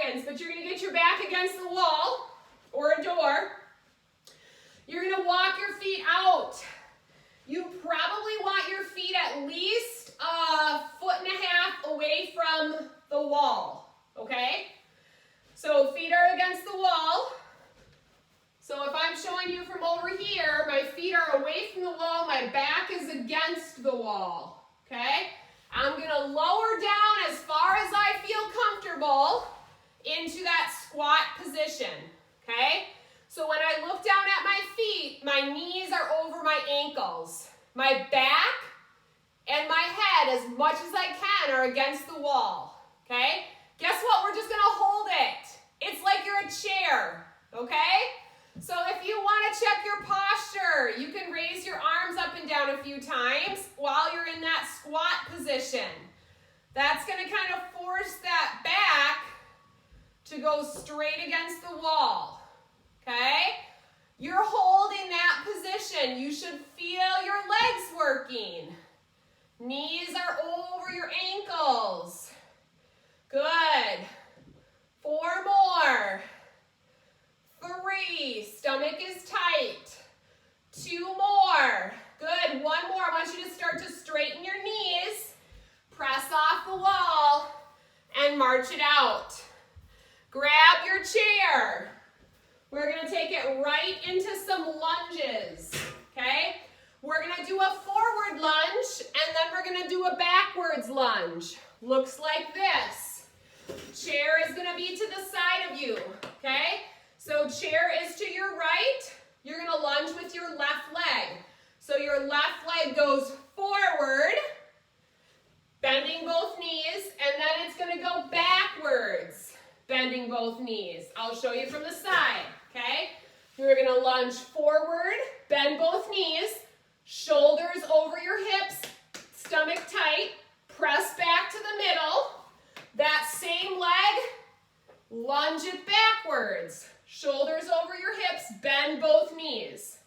seconds, but you're going to get your back against the wall or a door. You're going to walk your feet out. You probably want your feet at least 1.5 feet away from the wall, okay? So feet are against the wall. So if I'm showing you from over here, my feet are away from the wall, my back is against the wall, okay? I'm going to lower down as far as I feel comfortable into that squat position, okay? So when I look down at my feet, my knees are over my ankles. My back and my head, as much as I can, are against the wall, okay? Guess what? We're just going to hold it. It's like you're a chair, okay? So if you want to check your posture, you can raise your arms up and down a few times while you're in that squat position. That's going to kind of force that back to go straight against the wall, okay? You're holding that position. You should feel your legs working. Knees are over your ankles. Good. 4 more. 3. Stomach is tight. 2 more. Good. 1 more. I want you to start to straighten your knees. Press off the wall and march it out. Grab your chair. We're going to take it right into some lunges, okay? We're going to do a forward lunge, and then we're going to do a backwards lunge. Looks like this. Chair is going to be to the side of you, okay? So chair is to your right. You're going to lunge with your left leg. So your left leg goes forward, bending both knees, and then it's going to go backwards, bending both knees. I'll show you from the side, okay? You're going to lunge forward, bend both knees, shoulders over your hips, stomach tight, press back to the middle. That same leg, lunge it backwards. Shoulders over your hips, bend both knees.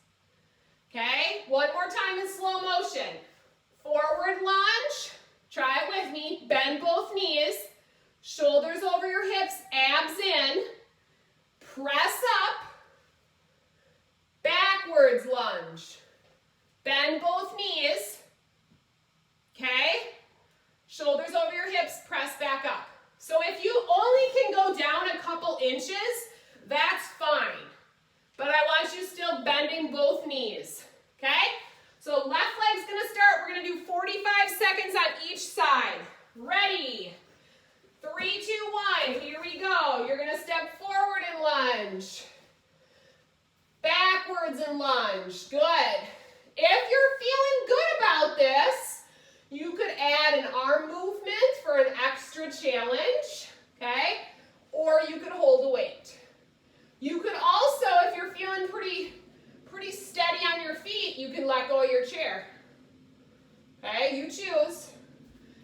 Okay? 1 more time in slow motion. Forward lunge. Try it with me. Bend both knees. Shoulders over your hips, abs in. Press up. Backwards lunge. Bend both knees. Okay? Shoulders over your hips, press back up. So if you only can go down a couple inches, that's fine. But I want you still bending both knees. Okay? So left leg's going to start. We're going to do 45 seconds on each side. Ready? 3, 2, 1. Here we go. You're going to step forward and lunge. Backwards and lunge. Good. If you're feeling good about this, you could add an arm movement for an extra challenge, okay? Or you could hold a weight. You could also, if you're feeling pretty steady on your feet, you can let go of your chair. Okay, you choose.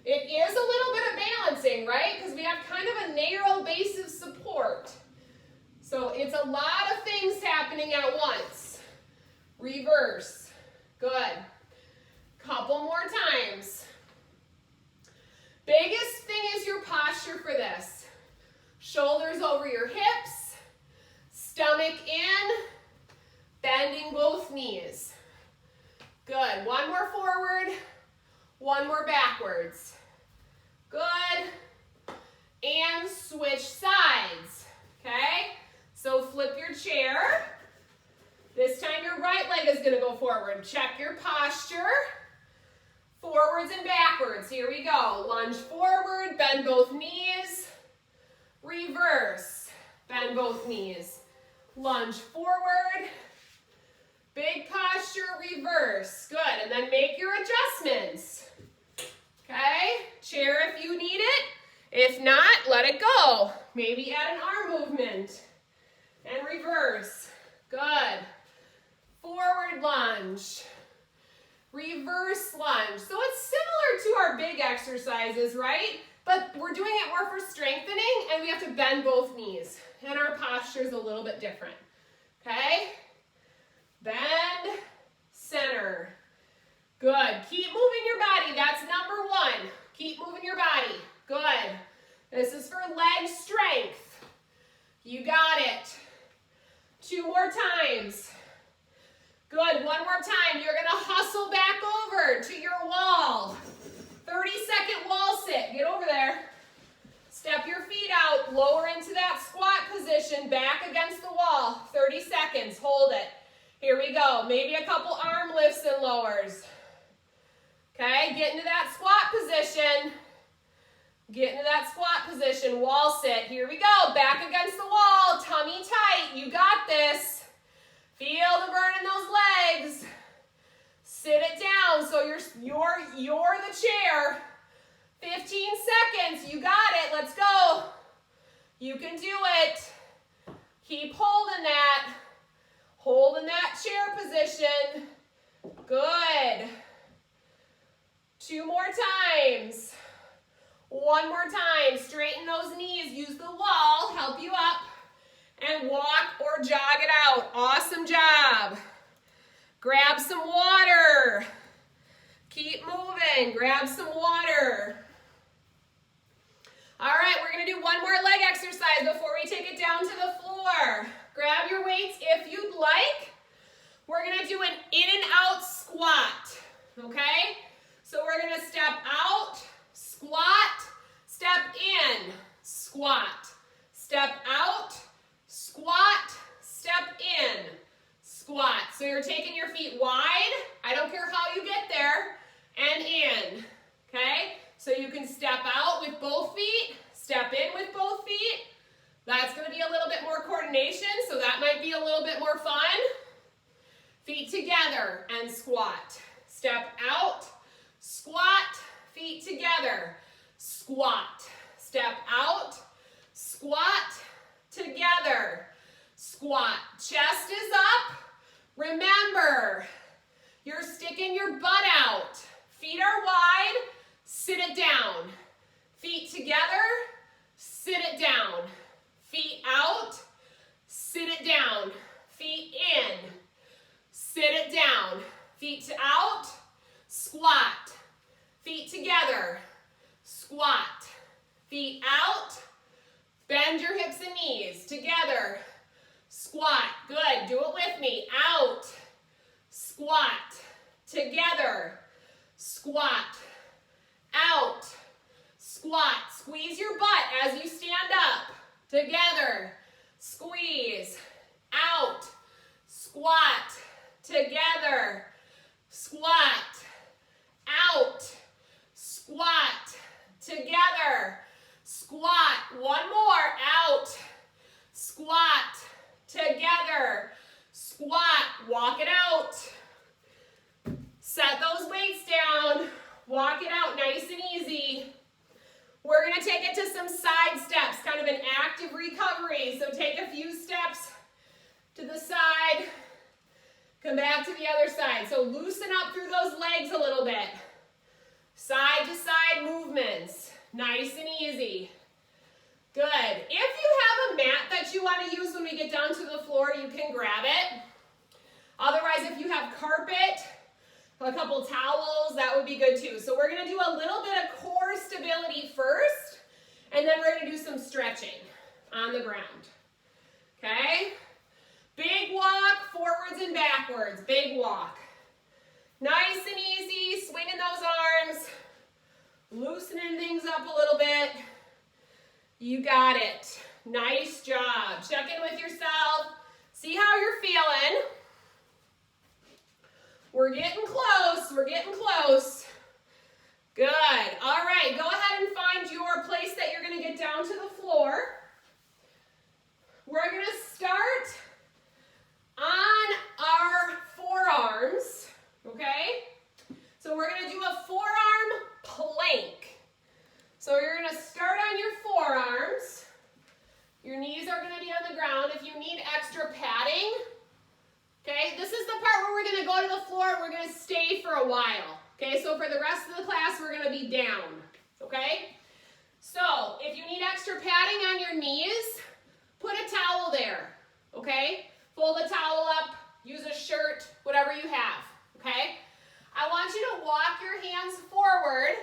It is a little bit of balancing, right? Because we have kind of a narrow base of support. So it's a lot of things happening at once. Reverse. Good. Couple more times. Biggest thing is your posture for this. Shoulders over your hips, stomach in, bending both knees. Good. 1 more forward, 1 more backwards. Good. And switch sides. Okay? So flip your chair. This time your right leg is going to go forward. Check your posture. Forwards and backwards. Here we go. Lunge forward, bend both knees. Reverse. Bend both knees. Lunge forward. Big posture, reverse. Good. And then make your adjustments. Okay? Chair if you need it. If not, let it go. Maybe add an arm movement. And reverse. Good. Forward lunge. Reverse lunge. So it's similar to our big exercises, right? But we're doing it more for strengthening, and we have to bend both knees. And our posture is a little bit different. Okay? Bend, center. Good. Keep moving your body. That's number 1. Keep moving your body. Good. This is for leg strength. go. Maybe a couple arm lifts and lowers. Okay, get into that squat position. Get into that squat position. Wall sit. Here we go. Back against the wall. Tummy tight. You got this. Feel the burn in those legs. Sit it down so you're the chair. 15 seconds. You got it. Let's go. You can do it. Keep holding that. Holding that chair position. Good. 2 more times. 1 more time. Straighten those knees. Use the wall. Help you up. And walk or jog it out. Awesome job. Grab some water. Keep moving. Grab some water. All right, we're going to do 1 more leg exercise before we take it down to the floor. Grab your weights if you'd like. We're going to do an in and out squat, okay? So we're going to step out, squat, step in, squat, step out, squat, step in, squat. So you're taking your feet wide. I don't care how you get there, and in, okay? So you can step out with both feet, step in with both feet. That's going to be a little bit more coordination, so that might be a little bit more fun. Feet together and squat. Step out, squat, feet together, squat. Step out, squat, together, squat. Chest is up. Remember, you're sticking your butt out. Feet are wide. Sit it down. Feet together, sit it down. Feet out, sit it down. Feet in, sit it down. Feet out, squat. Feet together, squat. Feet out, bend your hips and knees. Together, squat. Good, do it with me. Out, squat. Together, squat. Out, squat. Squeeze your butt as you stand up. Together, squeeze. Out, squat. Together, squat. Out, squat. Together, squat. 1 more. Out, squat. Together, squat. Walk it out. Set those weights down. Walk it out nice and easy. We're going to take it to some side steps, kind of an active recovery. So take a few steps to the side. Come back to the other side. So loosen up through those legs a little bit. Side to side movements. Nice and easy. Good. If you have a mat that you want to use when we get down to the floor, you can grab it. Otherwise, if you have carpet, a couple towels, that would be good too. So we're going to do a little bit of core stability first, and then we're going to do some stretching on the ground. Okay? Big walk, forwards and backwards. Big walk. Nice and easy, swinging those arms, loosening things up a little bit. You got it. Nice job. Check in with yourself. See how you're feeling. We're getting close. We're getting close. Good. All right. Go ahead and find your place that you're going to get down to the floor. We're going to start on our forearms. Okay? So we're going to do a forearm plank. So you're going to start on your forearms. Your knees are going to be on the ground. If you need extra padding, okay, this is the part where we're going to go to the floor and we're going to stay for a while. Okay, so for the rest of the class, we're going to be down. Okay? So if you need extra padding on your knees, put a towel there. Okay? Fold the towel up, use a shirt, whatever you have. Okay? I want you to walk your hands forward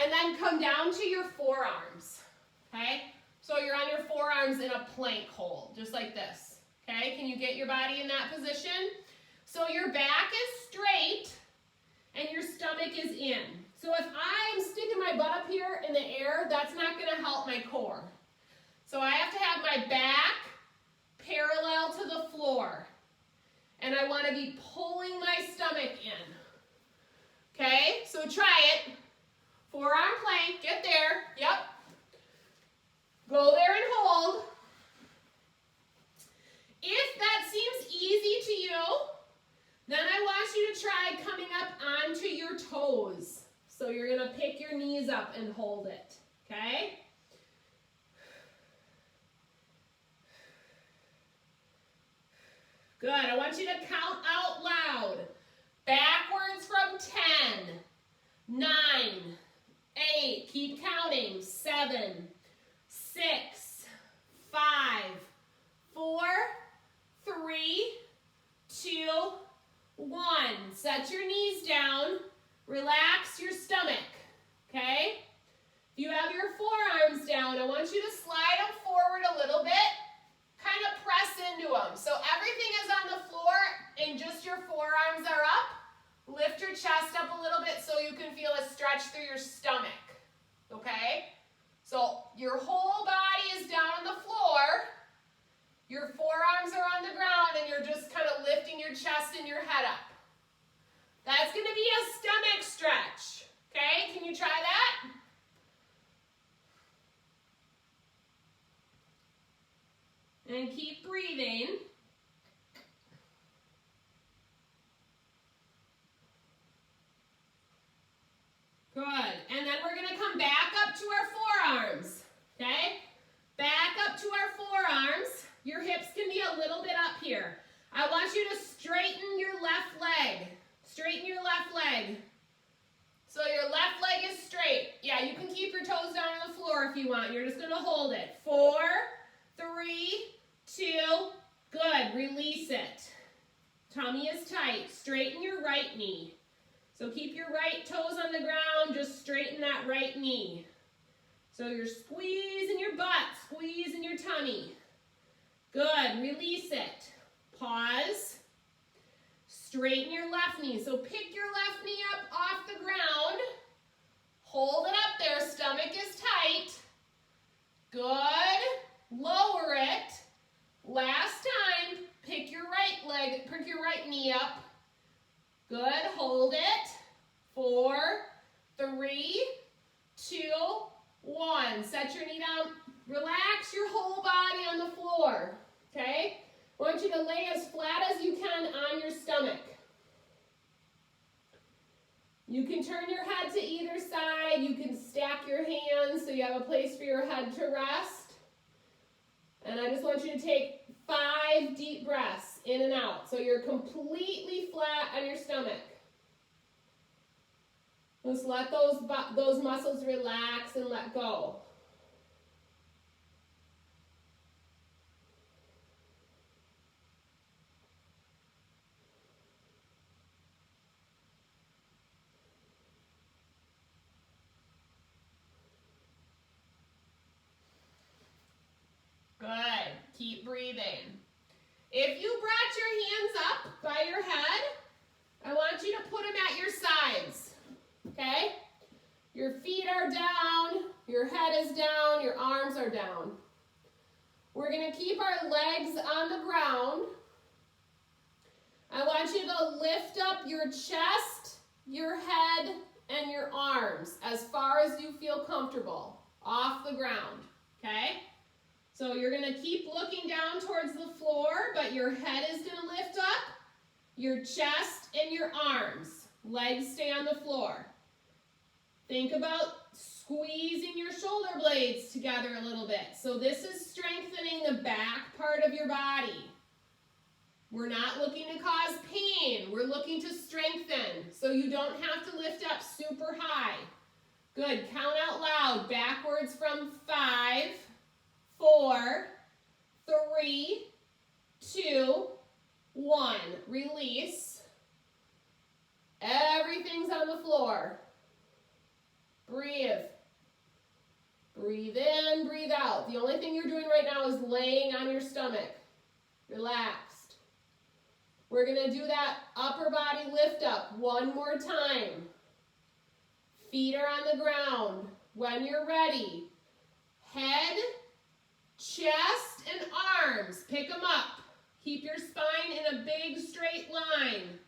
and then come down to your forearms. Okay? So you're on your forearms in a plank hold, just like this. Okay, can you get your body in that position? So your back is straight and your stomach is in. So if I'm sticking my butt up here in the air, that's not going to help my core. So I have to have my back parallel to the floor. And I want hold it, okay? Good, I want you to count out loud. Backwards from 10, 9, 8, keep counting, 7, 6, 5, 4, 3, 2, 1. Set your knees down, relax your stomach, okay? If you have your forearms down, I want you to slide them forward a little bit, kind of press into them. So everything is on the floor and just your forearms are up. Lift your chest up a little bit so you can feel a stretch through your stomach, okay? So your whole body is down on the floor, your forearms are on the ground, and you're just kind of lifting your chest and your head up. That's going to be a stomach stretch, okay? Can you try that? And keep breathing. Good. And then we're going to come back up to our forearms, okay? Back up to our forearms. Your hips can be a little bit up here. I want you to straighten your left leg. Straighten your left leg. So your left leg is straight. Yeah, you can keep your toes down on the floor if you want. You're just going to hold it. 4, 3, 2, good. Release it. Tummy is tight. Straighten your right knee. So keep your right toes on the ground. Just straighten that right knee. So you're squeezing your butt, squeezing your tummy. Good. Release it. Pause. Straighten your left knee. So pick your left knee up off the ground. Hold it up there. Stomach is tight. Good. Lower it. Last time. Pick your right leg, pick your right knee up. Good. Hold it. 4, 3, 2, 1. Set your knee down. Relax your whole body on the floor. Okay? I want you to lay as flat as you can on your stomach. You can turn your head to either side. You can stack your hands so you have a place for your head to rest. And I just want you to take 5 deep breaths in and out. So you're completely flat on your stomach. Just let those muscles relax and let go. Good. Keep breathing. If you brought your hands up by your head, I want you to put them at your sides. Okay? Your feet are down, your head is down, your arms are down. We're going to keep our legs on the ground. I want you to lift up your chest, your head, and your arms as far as you feel comfortable off the ground. Okay? So you're going to keep looking down towards the floor, but your head is going to lift up, your chest and your arms. Legs stay on the floor. Think about squeezing your shoulder blades together a little bit. So this is strengthening the back part of your body. We're not looking to cause pain. We're looking to strengthen so you don't have to lift up super high. Good. Count out loud. Backwards from 5, 4, 3, 2, 1. Release. Everything's on the floor. Breathe. Breathe in, breathe out. The only thing you're doing right now is laying on your stomach. Relaxed. We're going to do that upper body lift up one more time. Feet are on the ground. When you're ready, head, chest, and arms. Pick them up. Keep your spine in a big straight line.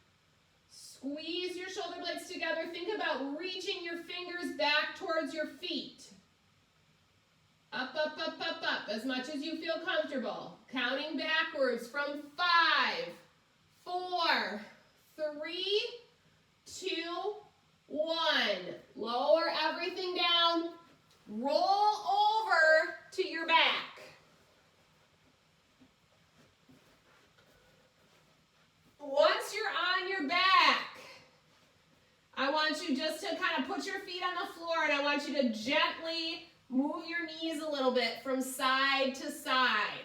Squeeze your shoulder blades together. Think about reaching your fingers back towards your feet. Up, up, up, up, up, as much as you feel comfortable. Counting backwards from 5, 4, 3, 2, 1. Lower everything down. gently move your knees a little bit from side to side.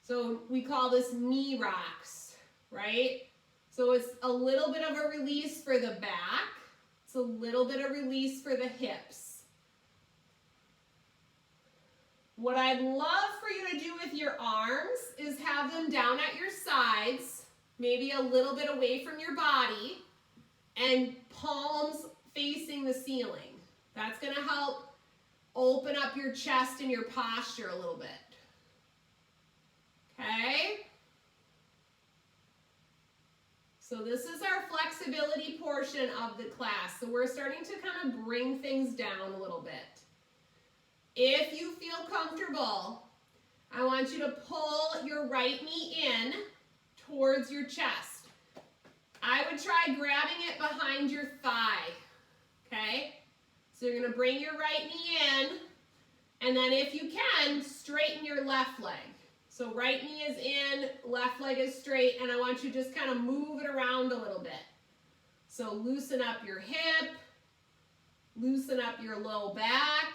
So we call this knee rocks, right? So it's a little bit of a release for the back. It's a little bit of release for the hips. What I'd love for you to do with your arms is have them down at your sides, maybe a little bit away from your body, and palms facing the ceiling. That's going to help open up your chest and your posture a little bit. Okay? So this is our flexibility portion of the class. So we're starting to kind of bring things down a little bit. If you feel comfortable, I want you to pull your right knee in towards your chest. I would try grabbing it behind your thigh, okay? So you're gonna bring your right knee in, and then if you can, straighten your left leg. So right knee is in, left leg is straight, and I want you to just kind of move it around a little bit. So loosen up your hip, loosen up your low back.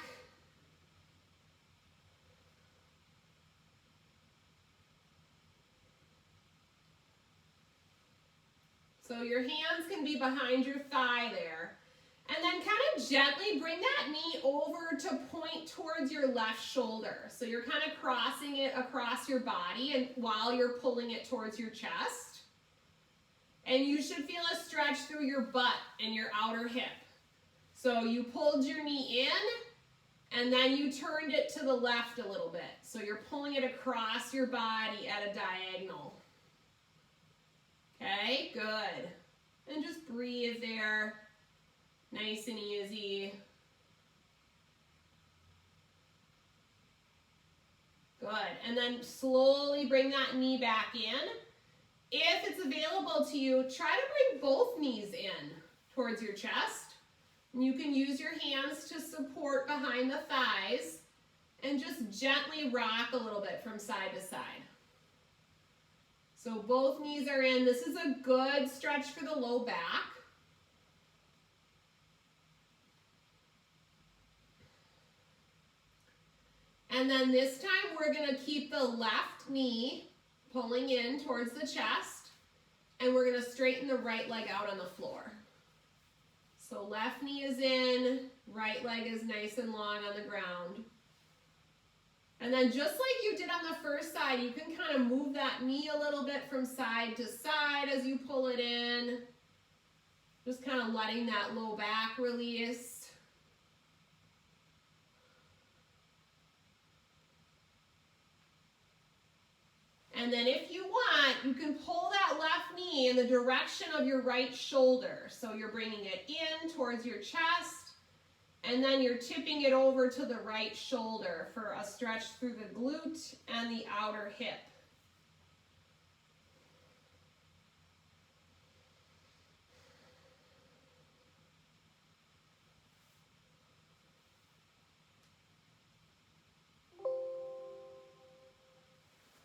So your hands can be behind your thigh there. And then kind of gently bring that knee over to point towards your left shoulder. So you're kind of crossing it across your body and while you're pulling it towards your chest. And you should feel a stretch through your butt and your outer hip. So you pulled your knee in and then you turned it to the left a little bit. So you're pulling it across your body at a diagonal. Okay, good. And just breathe there. Nice and easy. Good. And then slowly bring that knee back in. If it's available to you, try to bring both knees in towards your chest. And you can use your hands to support behind the thighs and just gently rock a little bit from side to side. So both knees are in. This is a good stretch for the low back. And then this time we're going to keep the left knee pulling in towards the chest, and we're going to straighten the right leg out on the floor. So left knee is in, right leg is nice and long on the ground. And then just like you did on the first side, you can kind of move that knee a little bit from side to side as you pull it in. Just kind of letting that low back release. And then if you want, you can pull that left knee in the direction of your right shoulder. So you're bringing it in towards your chest, and then you're tipping it over to the right shoulder for a stretch through the glute and the outer hip.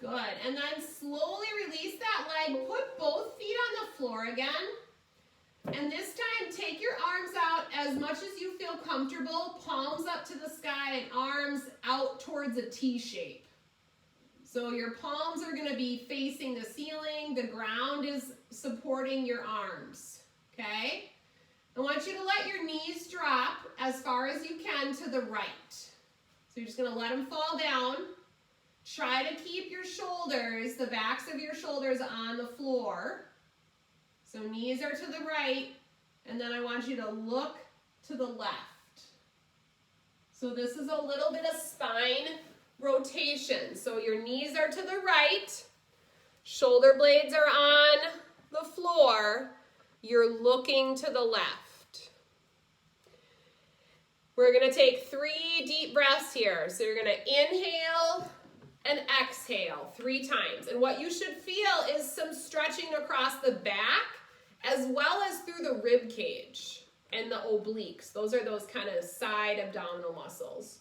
Good, and then slowly release that leg, put both feet on the floor again, and this time take your arms out as much as you feel comfortable, palms up to the sky and arms out towards a T shape. So your palms are going to be facing the ceiling, the ground is supporting your arms, okay? I want you to let your knees drop as far as you can to the right. So you're just going to let them fall down. Try to keep your shoulders, the backs of your shoulders on the floor. So knees are to the right, and then I want you to look to the left. So this is a little bit of spine rotation. So your knees are to the right, shoulder blades are on the floor, you're looking to the left. We're going to take 3 deep breaths here. So you're going to inhale and exhale 3 times. And what you should feel is some stretching across the back as well as through the rib cage and the obliques. Those are those kind of side abdominal muscles.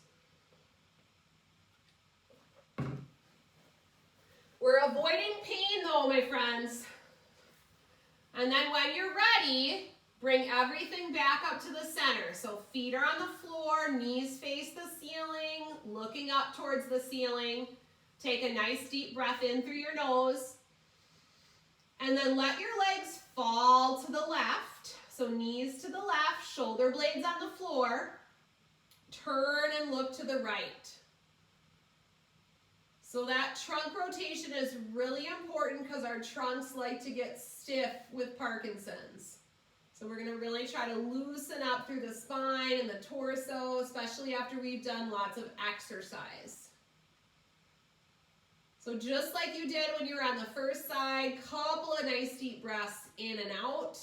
We're avoiding pain though, my friends. And then when you're ready, Bring everything back up to the center. So feet are on the floor, knees face the ceiling, looking up towards the ceiling. Take a nice deep breath in through your nose. And then let your legs fall to the left. So knees to the left, shoulder blades on the floor. Turn and look to the right. So that trunk rotation is really important because our trunks like to get stiff with Parkinson's. So we're going to really try to loosen up through the spine and the torso, especially after we've done lots of exercise. So just like you did when you were on the first side, couple of nice deep breaths in and out.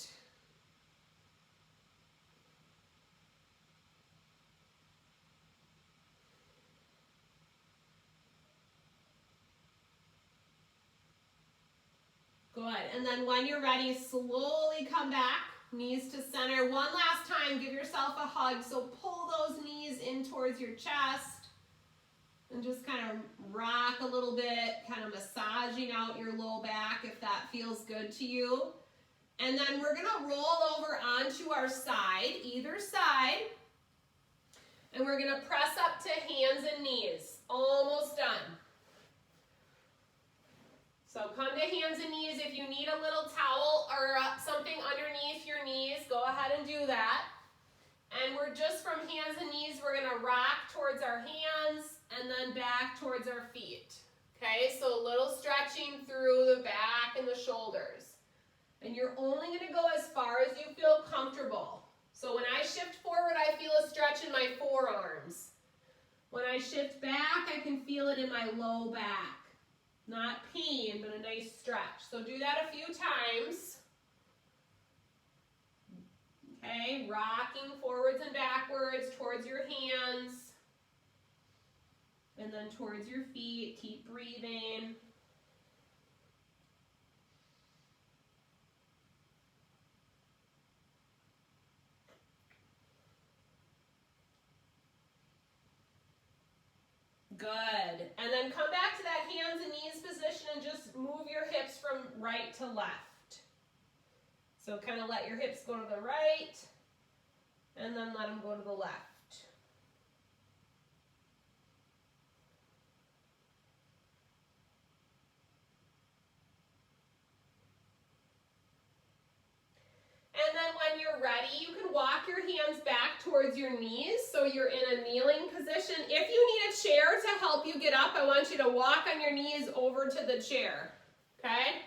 Good, and then when you're ready, slowly come back, knees to center. One last time, give yourself a hug. So pull those knees in towards your chest and just kind of rock a little bit, kind of massaging out your low back if that feels good to you. And then we're gonna roll over onto our side, either side, and we're gonna press up to hands and knees. Almost done. So come to hands and knees. If you need a little towel or something underneath your knees, go ahead and do that. And we're just from hands and knees, we're gonna rock towards our hands and then back towards our feet. Okay, so a little stretching through the back and the shoulders. And you're only gonna go as far as you feel comfortable. So when I shift forward, I feel a stretch in my forearms. When I shift back, I can feel it in my low back. Not pain, but a nice stretch. So do that a few times. Okay, rocking forwards and backwards towards your hands. And then towards your feet. Keep breathing. Good. And then come back to that hands and knees position and just move your hips from right to left. So kind of let your hips go to the right and then let them go to the left. And then when you're ready, you can walk your hands back towards your knees so you're in a kneeling position. If you need a chair to help you get up, I want you to walk on your knees over to the chair, okay?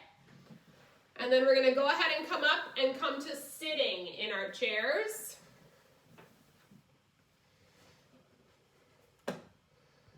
And then we're gonna go ahead and come up and come to sitting in our chairs.